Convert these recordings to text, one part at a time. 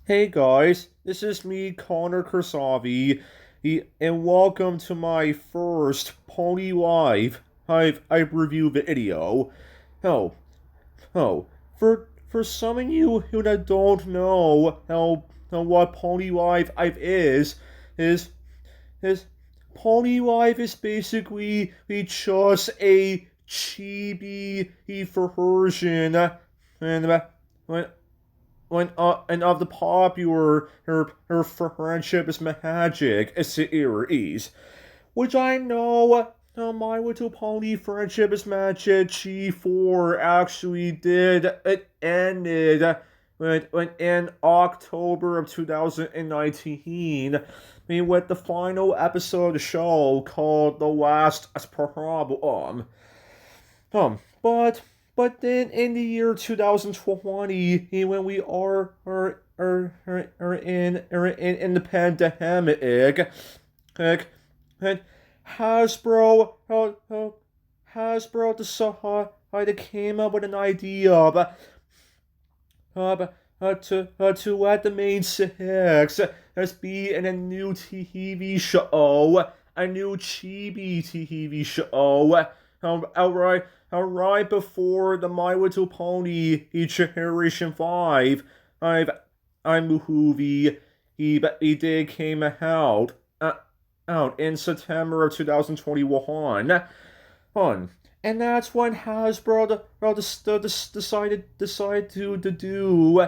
Hey guys, this is me, Connor Kursavi, and welcome to my first Pony Live I've review video. Oh, for some of you who don't know how what Pony Live I've is is Pony Live is basically just a chibi version and and of the popular her friendship is magic series, which I know My Little Pony Friendship is Magic G4 actually did. It ended when in October of 2019. With the final episode of the show called The Last Problem. But then in the year 2020, when we are in the pandemic, and Hasbro decided came up with an idea to let the main six as be in a new TV show, a new chibi TV show, right before the My Little Pony Generation 5 movie he did came out in September of 2021. And that's when Hasbro decided to do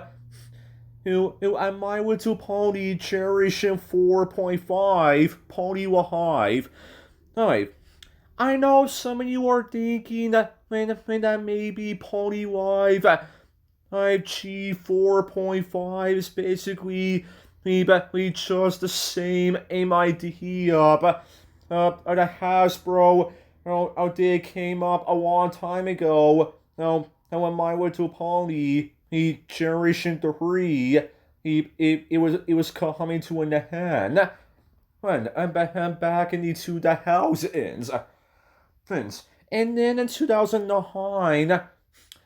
a My Little Pony Generation 4.5 Pony Live. Alright, I know some of you are thinking that maybe Pony Live G 4.5 is basically just the same aim idea, but the Hasbro did came up a long time ago. When My Little Pony Generation 3 it was coming to an end. When I'm back in the 2000s. And then in 2009,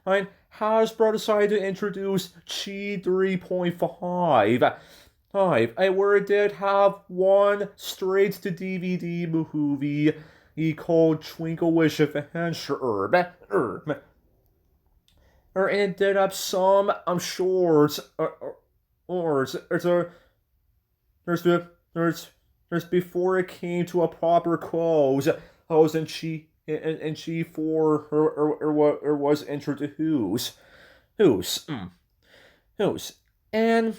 Hasbro decided to introduce Chi 3.5, where it did have one straight to DVD movie called Twinkle Wish Adventure. And it did have some shorts, or there's before it came to a proper close. And she for or was introduced. Who's who's and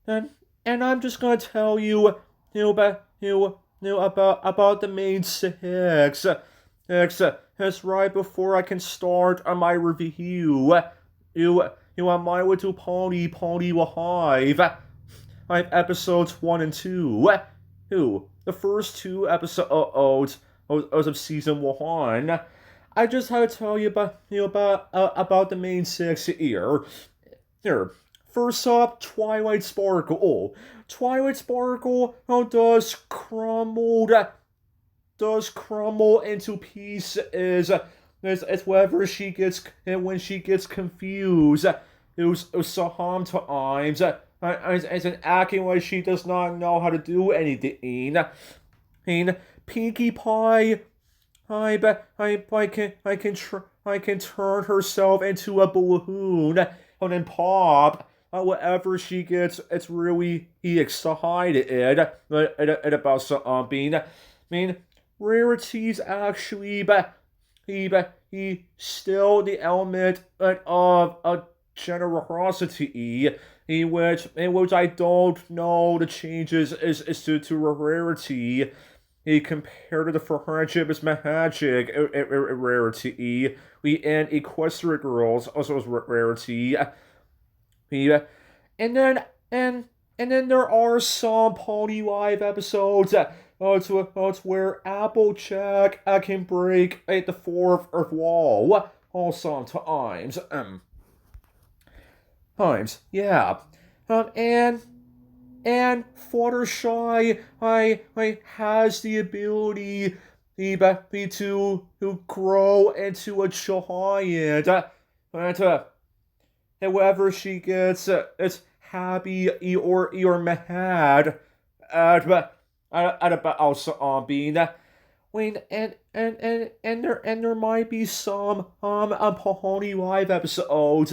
and I'm just gonna tell about the main six. That's right before I can start on my review. On My Little Pony Live. Episodes 1 and 2. The first two episodes of season 1. I just have to tell you about the main six here. First up, Twilight Sparkle. Twilight Sparkle does crumble into pieces as whenever she gets when she gets confused. It was sometimes as an acting like she does not know how to do anything. And Pinkie Pie, I can turn herself into a balloon and then pop. Whatever she gets, it's really excited about something. Rarities actually, but he still the element of generosity, in which I don't know the changes is to rarity. Compared to the friendship is magic rarity. We and Equestria Girls also is rarity. And then there are some Pony Live episodes it's where Applejack can break the fourth wall. Sometimes. Yeah. And Fluttershy, I has the ability to grow into a giant. And whoever she gets, it's happy or mad at about something. Wait, and there might be some Pahoni Live episodes.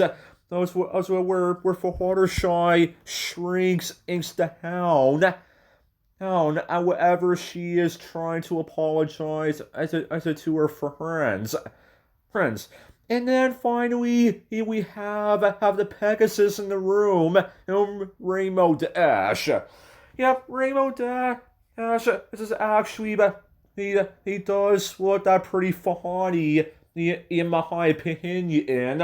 Those where Fluttershy shrinks into down, and whatever she is trying to apologize as a to her friends. And then finally, we have the Pegasus in the room, Rainbow Dash. Yep, Rainbow Dash. This is actually, but he does look that pretty funny, in my opinion.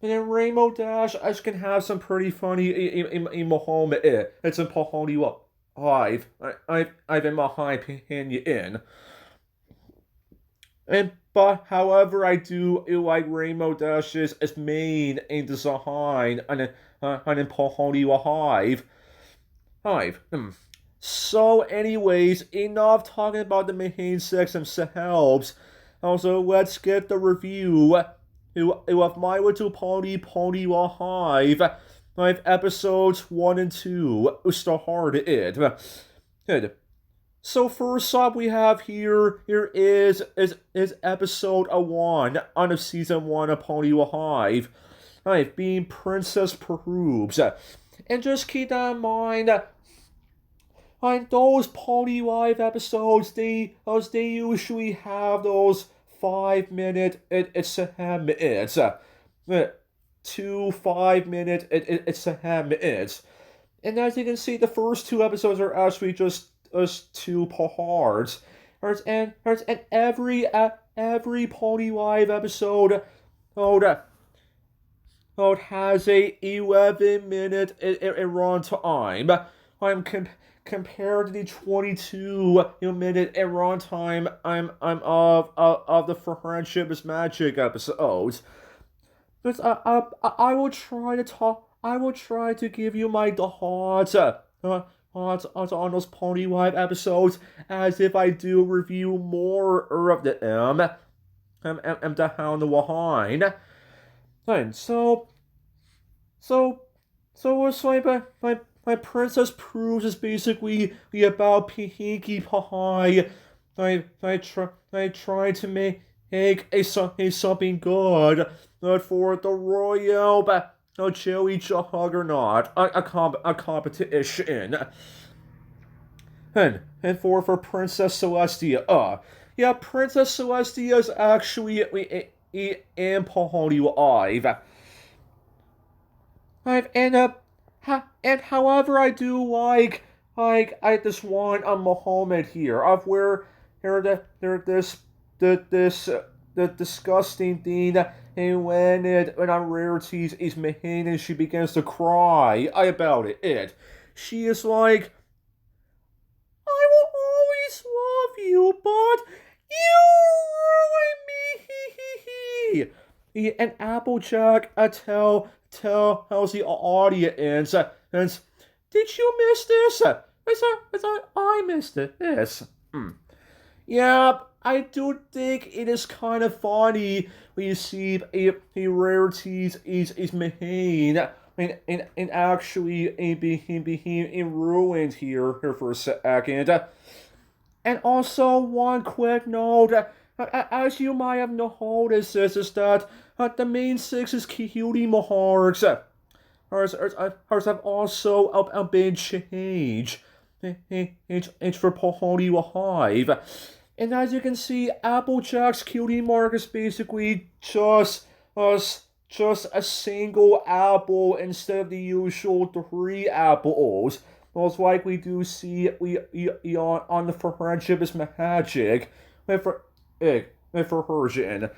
And then Rainbow Dash, I can have some pretty funny in my home. It's in Pahoni Live. I've in my opinion. But however, I do like Rainbow Dash's main and design and in Pahoni Hive. So, anyways, enough talking about the main six themselves. Also, let's get the review of My Little Pony Hive episodes 1 and 2 started. Good. So first up, we have here is episode 1 on of season 1 of Pony Hive being Princess Probz. And just keep that in mind. Those Pony Live episodes, they usually have those 5-minute minutes. 2 5-minute minutes. And as you can see, the first 2 episodes are actually just 2 parts. And every Pony Live episode has a 11-minute runtime. Compared to the 22-minute runtime of the Friendship is Magic episodes. But I will try to give you my thoughts on those Pony Live episodes as if I do review more of them. Down the line. And so what's my Princess Probz is basically about Pinkie Pie. I try to make something good for the Royal Jelly Juggernaut, a competition. And for Princess Celestia, Princess Celestia is actually in Pahoni Live. And however, I do like this one moment here of where this the disgusting thing, and when on Rarities is Mahane and she begins to cry about it. She is like, I will always love you, but you ruined me. And Applejack tells the audience, did you miss this? I missed this. Yeah, I do think it is kind of funny when you see a Rarities is Mahane and actually being ruined here for a second. And also one quick note, as you might have noticed, is that the main 6 is Cutie Marks. Hers have also been changed. It's for Pahoni Hive. And as you can see, Applejack's Cutie Mark is basically just a single apple instead of the usual 3 apples. Most likely do see on the Friendship is Magic for version.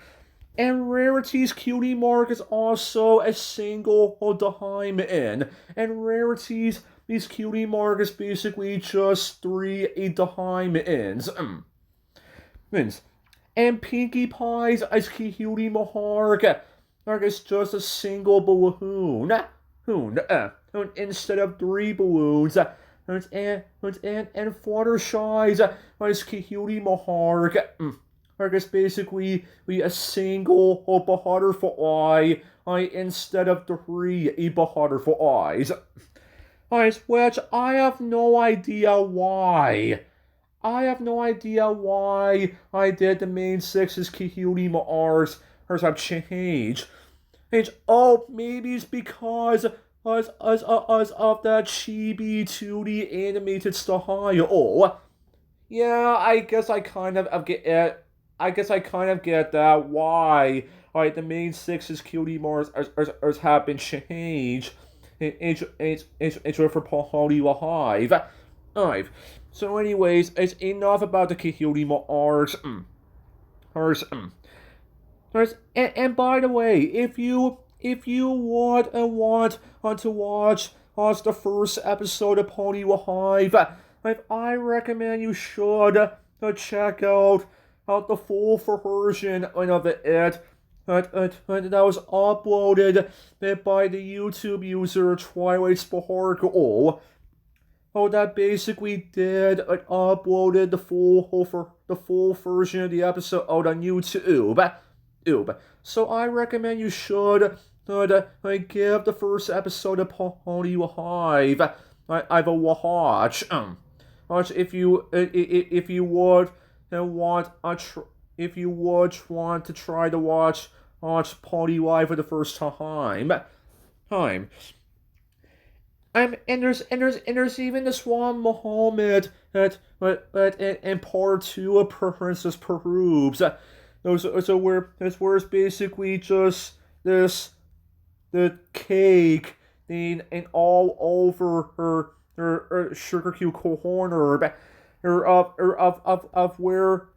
And Rarity's Cutie Mark is also a single diamond. And Rarity's Cutie Mark is basically just 3 diamonds. And Pinkie Pie's Ice Cutie Mark is just a single balloon. Instead of 3 balloons. And Fluttershy's Ice Cutie Mark is basically a single butterfly instead of 3 butterflies. Which I have no idea why. I have no idea why I did the main 6's cutie marks have changed. Maybe it's because of that chibi 2D animated style. Yeah, I guess I kind of get it. I guess I kind of get that why the main 6's cutie marks have been changed. It's for Polly Hive. Alright. So anyways, it's enough about the cutie marks. And by the way, if you want to watch the first episode of Pony Hive, I recommend you should check out the full version of it that was uploaded by the YouTube user Twilight Sparkle. That basically did uploaded the full version of the episode on YouTube. So I recommend you should give the first episode of Pony Hive a watch. If you would want to try to watch Pony Hive for the first time. And there's even this one moment in part 2 of Princess Probz. So where it's basically just the cake and all over her sugar cube corner of where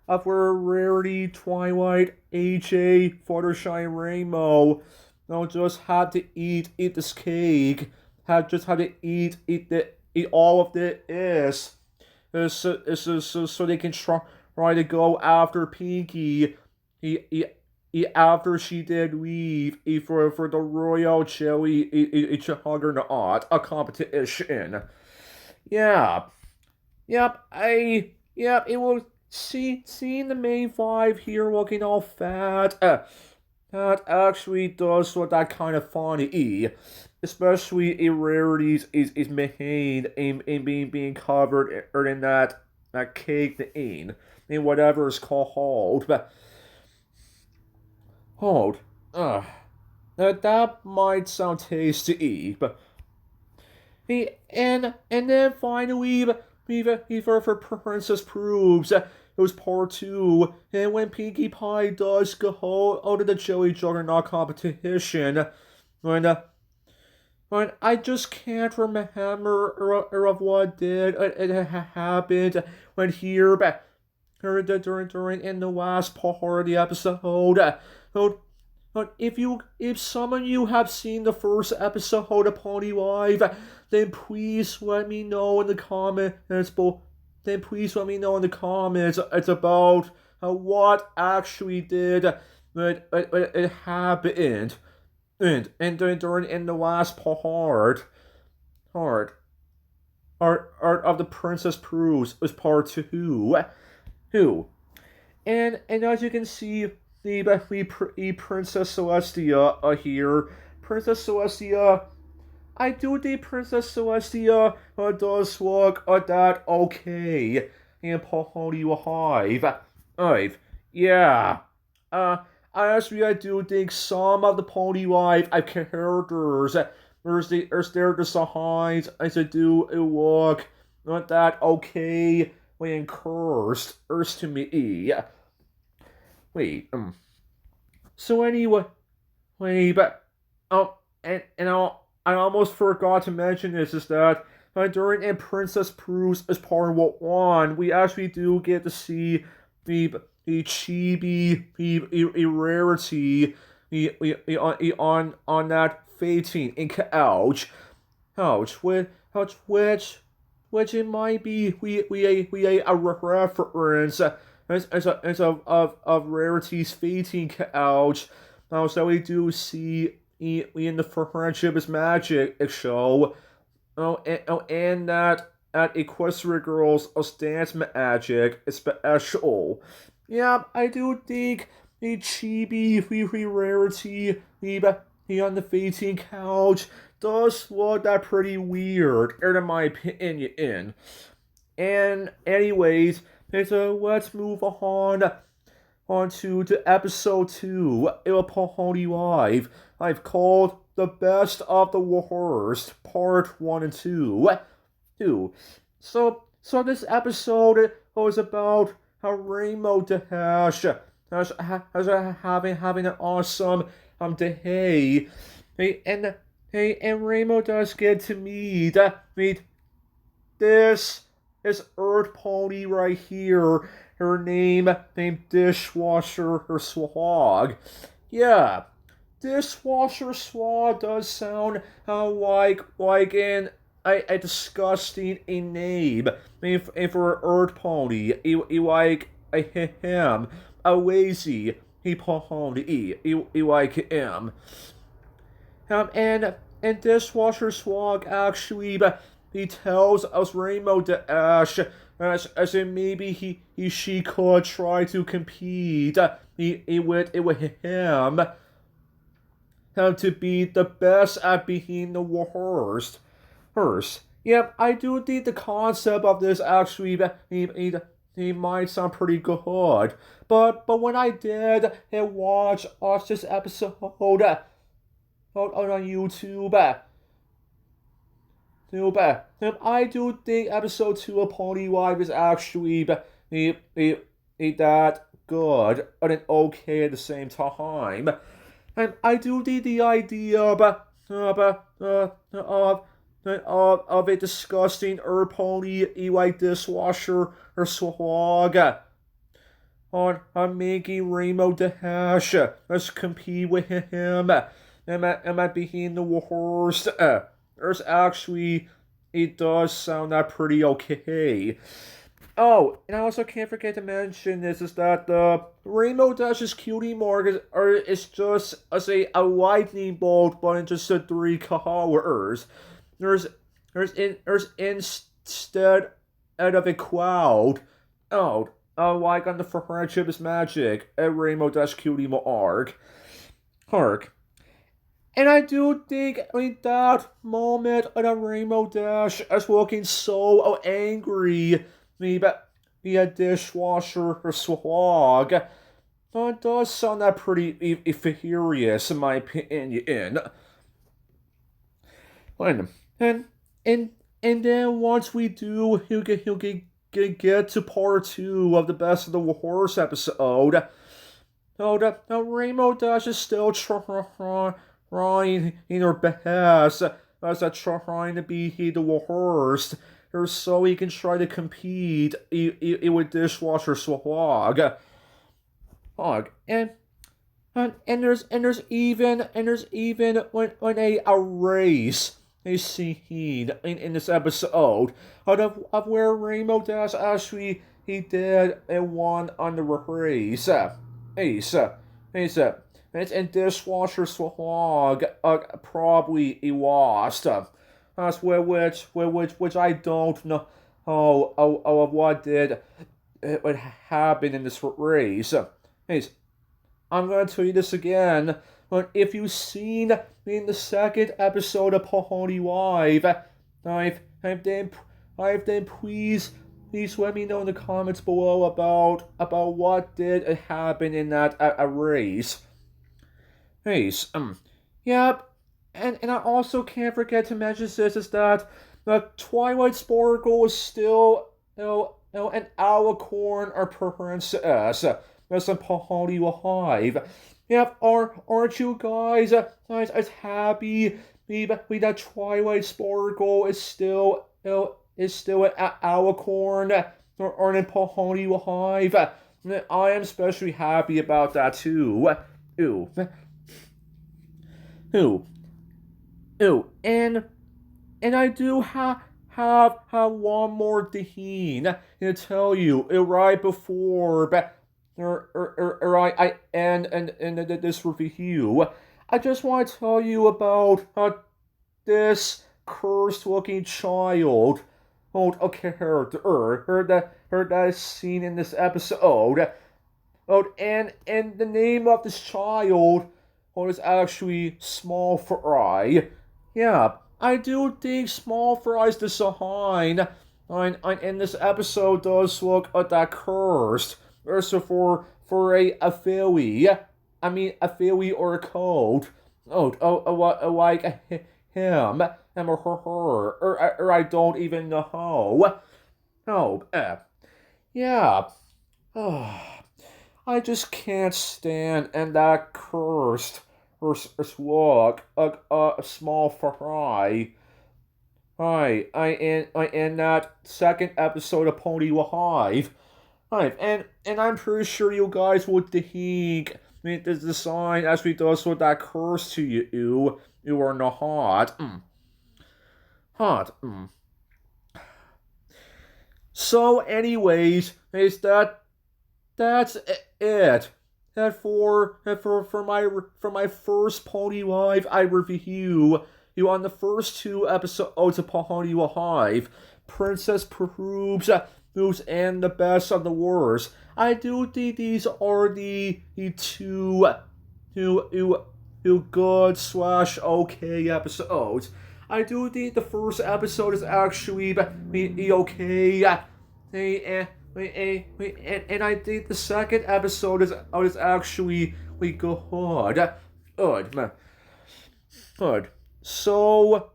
Rarity, Twilight, AJ, Fluttershy, Rainbow just had to eat this cake. Had to eat all of this so they can try to go after Pinky after she did leave for the Royal Jelly Juggernaut a competition. It was seeing the main 5 here looking all fat. That actually does look that kind of funny. Especially in Rarities is made in being covered in that cake in whatever it's called. But that might sound tasty, but and then finally for Princess Probz, it was part 2, and when Pinkie Pie does go out of the Jelly Juggernaut competition, when I just can't remember of what did it happened when here during in the last part of the episode. If some of you have seen the first episode of Pony Live, then please let me know in the comments. It's about what actually did it happened. And during in the last part of the Princess Probz was part 2. And as you can see, the Princess Celestia here. Princess Celestia, I do think Princess Celestia does look that okay in Pony Hive. Honestly, I do think some of the Pony Life characters are there designs as I do look not that okay when cursed to me. So anyway, I almost forgot to mention this is that during in Princess Probz as part 1, we actually do get to see the chibi rarity on that fating in couch, which it might be we a reference as of Rarity's fating couch. So we do see in the Friendship is Magic show. And that at Equestria Girls Dance Magic special. I do think the chibi rarity he on the fainting couch does look that pretty weird, in my opinion. And anyways, so let's move on to episode 2 of Pahoni Live. I've called the best of the worst, part 1 and 2. So this episode was about how Rainbow Dash has having an awesome day. And Rainbow does get to meet this Earth Pony right here. Her named Dishwasher her Swag. Yeah, Dishwasher Swag does sound like a disgusting name. For an Earth Pony, like him, a lazy pony, like him. And Dishwasher Swag actually, he tells us Rainbow Dash as in maybe she could try to compete with him to be the best at being the worst. Yep, I do think the concept of this actually he might sound pretty good. But when I did watch this episode on YouTube, I do think episode 2 of Pony Live is actually that good and okay at the same time. And I do think the idea of a disgusting pony like Dishwasher or Swag on making Rainbow Dash let's compete with him. Am I being the worst? There's actually, it does sound that pretty okay. Oh, and I also can't forget to mention this is that the Rainbow Dash's cutie mark is just a lightning bolt, but in just 3 colors. There's instead of a cloud. Like on the Friendship is Magic, a Rainbow Dash cutie mark. And I do think that moment of the Rainbow Dash is looking so angry. Be a Dishwasher or Swag. It does sound that pretty furious in my opinion. And then once we do, he'll get to part 2 of the Best of the Worst episode. The Rainbow Dash is still trying in her best as trying to be the worst, or so he can try to compete with Dishwasher Swag. And there's even when a race a scene in this episode of where Rainbow Dash actually he did and won on the race. And Dishwasher Swag probably lost. That's which I don't know of what did what happened in this race. I'm gonna tell you this again. But if you've seen in the second episode of Pahoni Live, I've then please let me know in the comments below about what did happen in that race. Yep, and I also can't forget to mention this is that the Twilight Sparkle is still an alicorn or princess. That's a Pahoni Live. Yep, aren't you guys as happy that Twilight Sparkle is still an alicorn or an Pahoni Live? I am especially happy about that too. And I do have one more thing to tell you right before I end this review. I just want to tell you about this cursed-looking child, a character, that is seen in this episode. And the name of this child is actually small fry. Yeah, I do think small fry's design in this episode does look that cursed. Also for a fairy. I mean a fairy or a code. Like him or her or I don't even know. Oh, yeah. I just can't stand and that cursed slug a small fry. I in that second episode of Pony Hive. Hive, and I'm pretty sure you guys would think the design as we does with that curse to you are not hot. Hot. So anyways, is that's it. That for my first Pony Live I review you on the first two episodes of Pony Hive, Princess Probz moves and the best of the worst. I do think these are the two good slash okay episodes. I do think the first episode is actually okay. And I think the second episode is actually good. Good. So,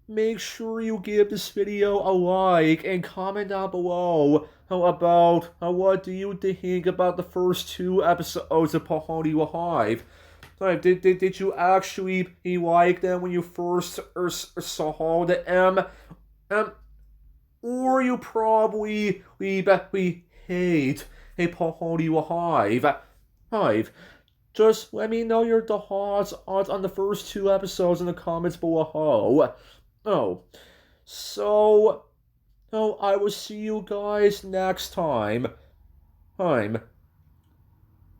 make sure you give this video a like and comment down below about what do you think about the first two episodes of Pony Hive. Did you actually like them when you first saw them? Or you probably we hate a Pony Hive. Just let me know your thoughts on the first two episodes in the comments below. I will see you guys next time. I'm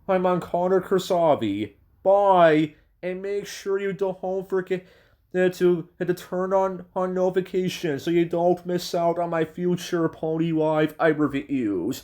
on Connor Kursavi. Bye, and make sure you don't forget to turn on notifications so you don't miss out on my future Pony Live reviews.